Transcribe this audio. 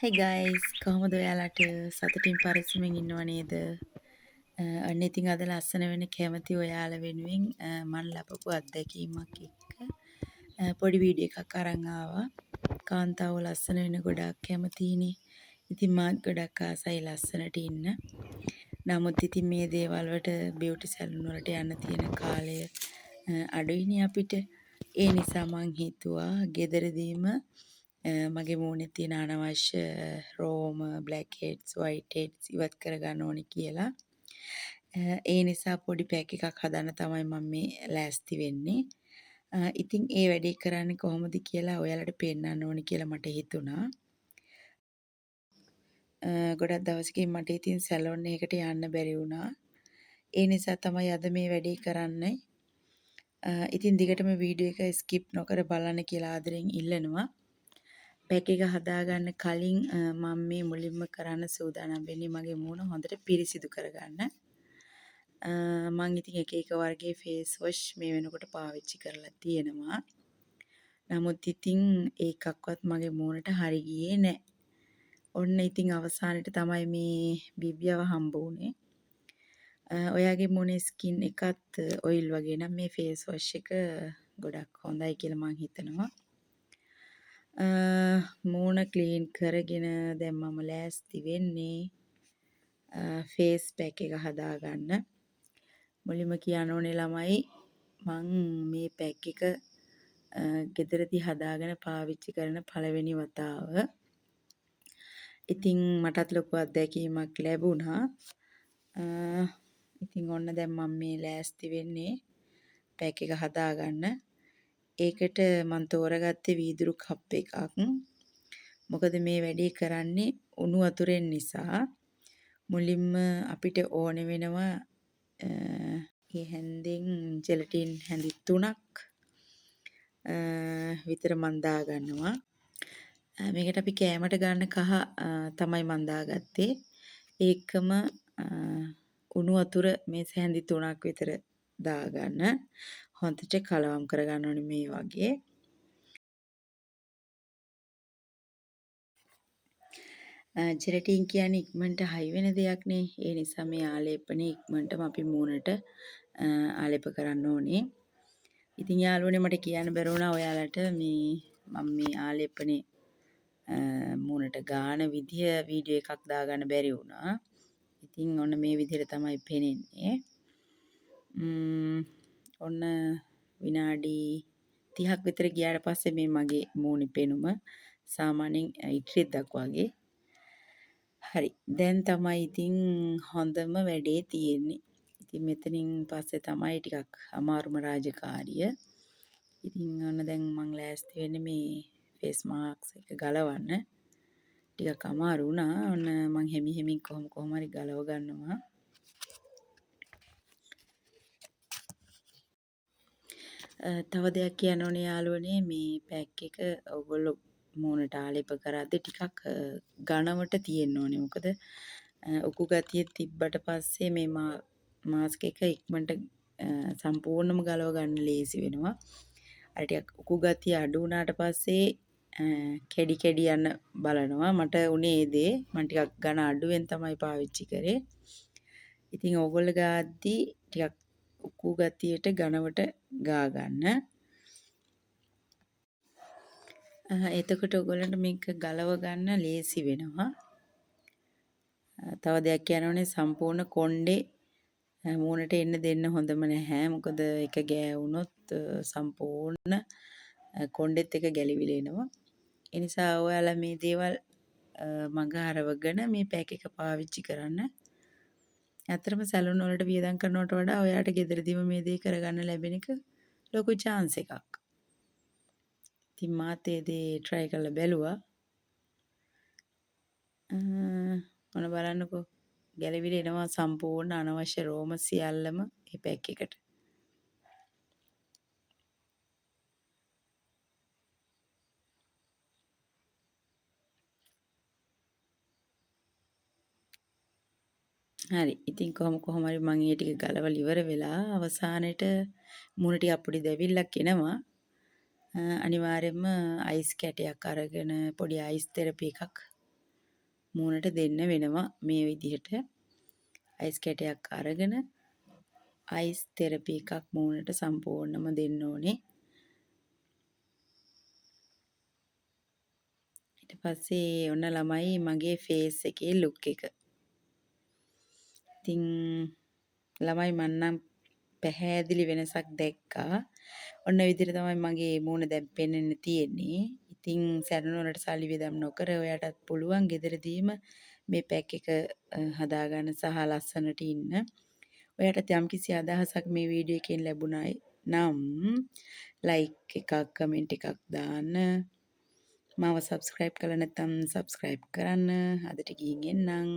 Hey guys, කොහොමද ඔයාලට සතුටින් පරිස්සමෙන් ඉන්නව නේද? අන්න ඉතින් අද ලස්සන වෙන්න කැමති ඔයාලා වෙනුවෙන් මම ලබපු අත්දැකීමක් එක්ක පොඩි වීඩියෝ එකක් අරන් ආවා. කාන්තාවෝ ලස්සන වෙන්න ගොඩාක් කැමතිනේ. ඉතින් මාත් ගොඩක් ආසයි ලස්සනට ඉන්න. නමුත් ඉතින් මේ දේවල් වලට බියුටි සැලුන් වලට යන්න තියෙන කාලය අඩුයිනේ අපිට. ඒ නිසා මං හිතුවා ගෙදරදීම මගේ මූණේ තියෙන අනවශ්‍ය රෝම, බ්ලැක් හෙඩ්ස්, වයිට් හෙඩ්ස් ඉවත් කරගන්න ඕනේ කියලා. ඒ නිසා පොඩි පැක් එකක් හදන්න තමයි මම මේ ලෑස්ති වෙන්නේ. ඉතින් ඒ වැඩේ කරන්නේ කොහොමද කියලා ඔයාලට පෙන්නන්න ඕනේ කියලා මට හිතුණා. ගොඩක් දවසකින් මට ඉතින් සැලොන් එකකට යන්න බැරි වුණා. ඒ නිසා තමයි අද මේ වැඩේ කරන්නේ. ඉතින් දිගටම වීඩියෝ එක ස්කිප් නොකර බලන්න කියලා ආදරෙන් ඉල්ලනවා. පැක් එක හදාගන්න කලින් මම මේ මුලින්ම කරන්න සූදානම් වෙන්නේ මගේ මූණ හොඳට පිරිසිදු කරගන්න. මම ඉතින් එක එක වර්ගයේ ෆේස් වොෂ් මේ වෙනකොට පාවිච්චි කරලා තියෙනවා. නමුත් ඉතින් ඒකක්වත් මගේ මූණට හරි ගියේ නැහැ. ඔන්න ඉතින් අවසානයේ තමයි මේ බිබ්යව හම්බ වුනේ. ඔයාගේ මූණේ ස්කින් එකත් ඔයිල් වගේ නම් මේ ෆේස් වොෂ් එක ගොඩක් හොඳයි කියලා මම හිතනවා. මූණ ක්ලීන් කරගෙන දැන් මම ලෑස්ති වෙන්නේ ෆේස් පැක් එක හදාගන්න. මුලින්ම කියන්න ඕනේ ළමයි මං මේ පැක් එක ගෙදරදී හදාගෙන පාවිච්චි කරන පළවෙනි වතාව. ඉතින් මටත් ලොකු අත්දැකීමක් ලැබුණා. ඉතින් ඔන්න දැන් මම මේ ලෑස්ති වෙන්නේ පැක් එක හදාගන්න. ඒකට මම තෝරගත්තේ වීදුරු කප් එකක්. මොකද මේ වැඩේ කරන්නේ උණු වතුරෙන් නිසා මුලින්ම අපිට ඕන වෙනවා ඒ හැන්දෙන් ජෙලටින් හැඳි 3ක් විතර මන් දාගන්නවා. මේකට අපි කෑමට ගන්න කහ තමයි මන් දාගත්තේ. ඒකම උණු වතුර මේ හැඳි 3ක් විතර දාගන්න. හොඳට කලවම් කරගන්න ඕනේ මේ වගේ. ජෙලටින් කියන්නේ ඉක්මනට හයි වෙන දෙයක් නේ. ඒ නිසා මේ ආලේපනේ ඉක්මනටම අපි මූණට ආලේප කරන්න ඕනේ. ඉතින් යාළුවනේ මට කියන්න බැරි වුණා ඔයාලට මම මේ ආලේපනේ මූණට ගාන විදිය වීඩියෝ එකක් දාගන්න බැරි වුණා. ඉතින් ඔන්න මේ විදිහට තමයි පෙනෙන්නේ. ඔන්න විනාඩි 30ක් විතර ගියාට පස්සේ මේ මගේ මූණේ පෙනුම සාමාන්‍යයෙන් ඉට්රිද්දක් වගේ. හරි. දැන් තමයි ඉතින් හොඳම වැඩේ තියෙන්නේ. ඉතින් මෙතනින් පස්සේ තමයි ටිකක් අමාරුම රාජකාරිය. ඉතින් ඔන්න දැන් මං ලෑස්ති වෙන්නේ මේ ෆේස් මාස්ක් එක ගලවන්න. ටිකක් අමාරු වුණා. ඔන්න මං හෙමින් කොහොම හරි ගලව ගන්නවා. තව දෙයක් කියන්න ඕනේ යාළුවනේ මේ පැක් එක ඔයගොල්ලෝ මූණට ආලේප කරද්දී ටිකක් ඝනවට තියෙන්න ඕනේ. මොකද උකු ගතිය තිබ්බට පස්සේ මේ මාස්ක් එක ඉක්මනට සම්පූර්ණයෙන්ම ගලව ගන්න ලේසි වෙනවා. අර ටිකක් උකු ගතිය අඩු වුණාට පස්සේ කැඩි යන බලනවා. මට උනේ ඒ දේ. මම ටිකක් ඝන අඩුවෙන් තමයි පාවිච්චි කරේ. ඉතින් ඕගොල්ලෝ ගාද්දි ටිකක් උකු ගතියට ඝනවට ගා ගන්න. එතකොට ඔයගොල්ලන්ට මේක ගලව ගන්න ලේසි වෙනවා. තව දෙයක් කියනෝනේ සම්පූර්ණ කොණ්ඩේ මූණට එන්න දෙන්න හොඳම නැහැ. මොකද ඒක ගෑවුනොත් සම්පූර්ණ කොණ්ඩෙත් එක ගැලිවිල එනවා. ඒ නිසා ඔයාලා මේ දේවල් මඟ හරවගෙන මේ පැක් එක පාවිච්චි කරන්න. ඇත්තටම සැලුන් වලට වියදම් කරනවට වඩා ඔයාට ගෙදරදීම මේ දේ කරගන්න ලැබෙන එක ලොකු chance එකක්. ඉතින් මාත් ඒ දේ try කරලා බැලුවා. ඔන්න බලන්නකෝ ගැලවිල එනවා සම්පූර්ණ අනවශ්‍ය රෝම සියල්ලම මේ පැක් එකට. හරි. ඉතින් කොහොම හරි මම ඒ ටික ගලවලා ඉවර වෙලා අවසානයේට මූණ ටික අප්පුඩි දැවිල්ලක් එනවා. අනිවාර්යයෙන්ම අයිස් කැටයක් අරගෙන පොඩි අයිස් තෙරපි එකක් මූණට දෙන්න වෙනවා මේ විදිහට අයිස් කැටයක් අරගෙන අයිස් තෙරපි එකක් මූණට සම්පූර්ණයෙන්ම දෙන්න ඕනේ. ඊට පස්සේ ඔන්න ළමයි මගේ ෆේස් එකේ ලුක් එක. ඉතින් ළමයි මන්නම් පැහැදිලි වෙනසක් දැක්කා. ඔන්න විදිහට තමයි මගේ මූණ දැන් පෙන්වෙන්න තියෙන්නේ. ඉතින් සැරනෝලට සල්ලි වියදම් නොකර ඔයාටත් පුළුවන් ගෙදරදීම මේ පැක් එක හදාගන්න සහ ලස්සනට ඉන්න. ඔයාට යම්කිසි අදහසක් මේ වීඩියෝ එකෙන් ලැබුණා නම් ලයික් එකක් කමෙන්ට් එකක් දාන්න. මාව සබ්ස්ක්‍රයිබ් කරලා නැත්නම් සබ්ස්ක්‍රයිබ් කරන්න. අදට ගිහින් එන්නම්.